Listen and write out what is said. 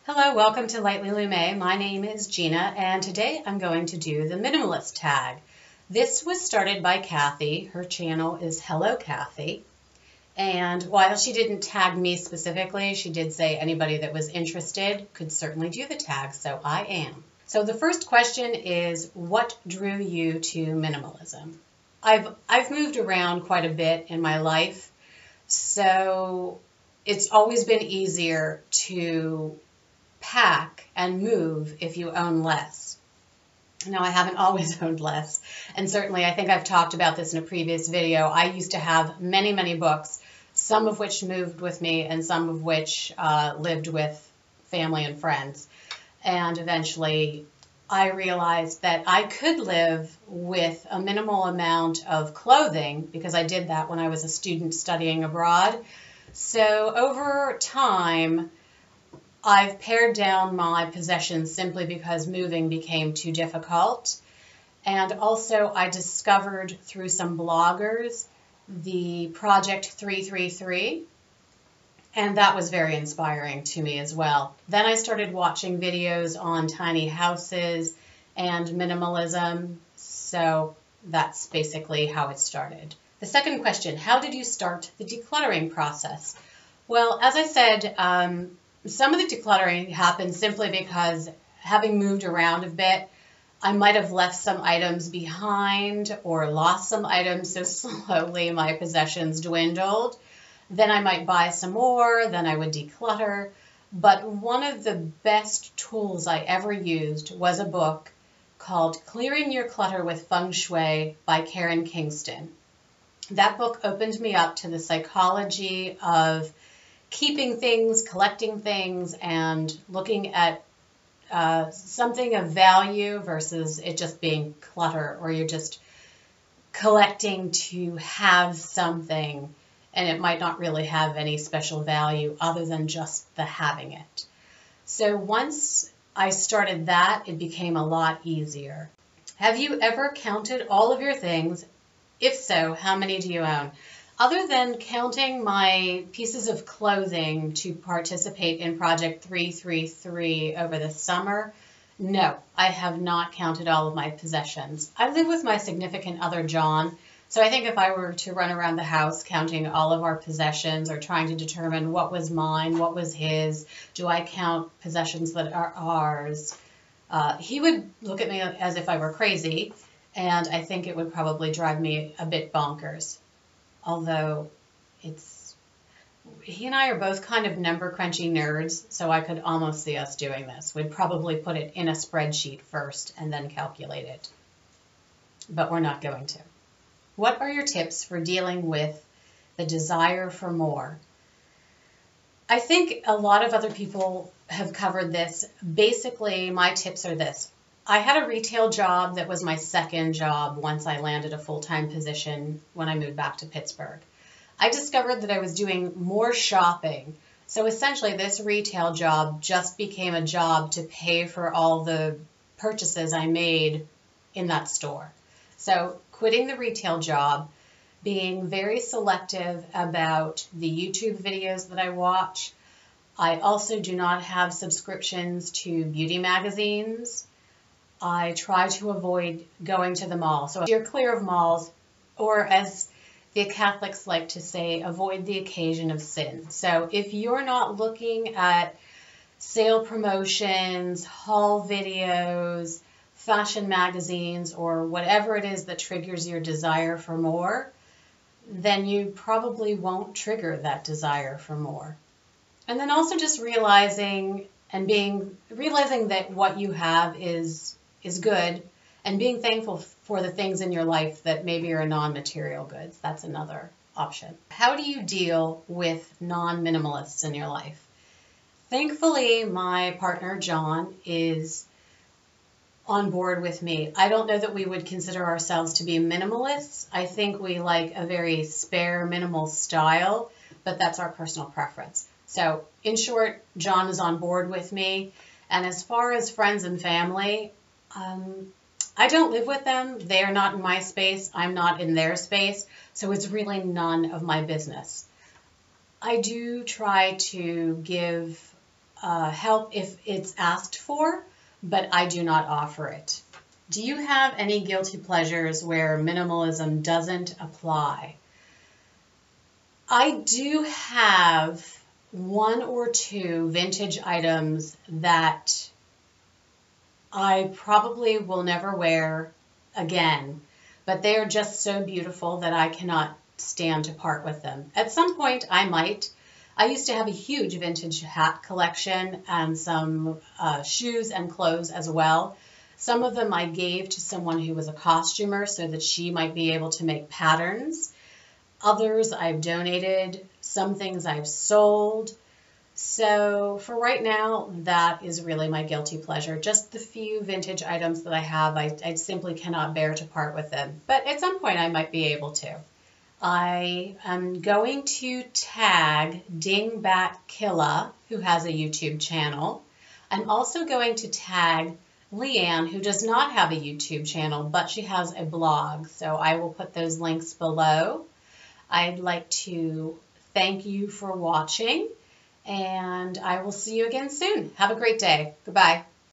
Hello, welcome to Lightly Lume. My name is Gina, and today I'm going to do the Minimalist Tag. This was started by Cathy. Her channel is Hello Cathy. And while she didn't tag me specifically, she did say anybody that was interested could certainly do the tag, so I am. So the first question is, what drew you to minimalism? I've moved around quite a bit in my life, so it's always been easier to pack and move if you own less. Now, I haven't always owned less, and certainly I think I've talked about this in a previous video. I used to have many, many books, some of which moved with me and some of which lived with family and friends. And eventually I realized that I could live with a minimal amount of clothing because I did that when I was a student studying abroad. So over time, I've pared down my possessions simply because moving became too difficult. And also I discovered through some bloggers the Project 333, and that was very inspiring to me as well. Then I started watching videos on tiny houses and minimalism, so that's basically how it started. The second question, how did you start the decluttering process? Well, as I said, some of the decluttering happened simply because, having moved around a bit, I might have left some items behind or lost some items, so slowly my possessions dwindled. Then I might buy some more, then I would declutter. But one of the best tools I ever used was a book called Clearing Your Clutter with Feng Shui by Karen Kingston. That book opened me up to the psychology of keeping things, collecting things, and looking at something of value versus it just being clutter, or you're just collecting to have something and it might not really have any special value other than just the having it. So once I started that, it became a lot easier. Have you ever counted all of your things? If so, how many do you own? Other than counting my pieces of clothing to participate in Project 333 over the summer, no, I have not counted all of my possessions. I live with my significant other, John, so I think if I were to run around the house counting all of our possessions or trying to determine what was mine, what was his, do I count possessions that are ours, he would look at me as if I were crazy, and I think it would probably drive me a bit bonkers. Although he and I are both kind of number crunchy nerds, so I could almost see us doing this. We'd probably put it in a spreadsheet first and then calculate it. But we're not going to. What are your tips for dealing with the desire for more? I think a lot of other people have covered this. Basically, my tips are this. I had a retail job that was my second job once I landed a full-time position when I moved back to Pittsburgh. I discovered that I was doing more shopping. So essentially this retail job just became a job to pay for all the purchases I made in that store. So quitting the retail job, being very selective about the YouTube videos that I watch. I also do not have subscriptions to beauty magazines. I try to avoid going to the mall. So if you're clear of malls, or as the Catholics like to say, avoid the occasion of sin. So if you're not looking at sale promotions, haul videos, fashion magazines, or whatever it is that triggers your desire for more, then you probably won't trigger that desire for more. And then also just realizing that what you have is good, and being thankful for the things in your life that maybe are non-material goods. That's another option. How do you deal with non-minimalists in your life? Thankfully, my partner, John, is on board with me. I don't know that we would consider ourselves to be minimalists. I think we like a very spare, minimal style, but that's our personal preference. So, in short, John is on board with me. And as far as friends and family, I don't live with them. They are not in my space. I'm not in their space. So it's really none of my business. I do try to give help if it's asked for, but I do not offer it. Do you have any guilty pleasures where minimalism doesn't apply? I do have one or two vintage items that I probably will never wear again, but they are just so beautiful that I cannot stand to part with them. At some point, I might. I used to have a huge vintage hat collection and some shoes and clothes as well. Some of them I gave to someone who was a costumer so that she might be able to make patterns. Others I've donated. Some things I've sold. So for right now, that is really my guilty pleasure. Just the few vintage items that I have, I simply cannot bear to part with them. But at some point, I might be able to. I am going to tag Dingbat Killa, who has a YouTube channel. I'm also going to tag Leanne, who does not have a YouTube channel, but she has a blog. So I will put those links below. I'd like to thank you for watching, and I will see you again soon. Have a great day. Goodbye.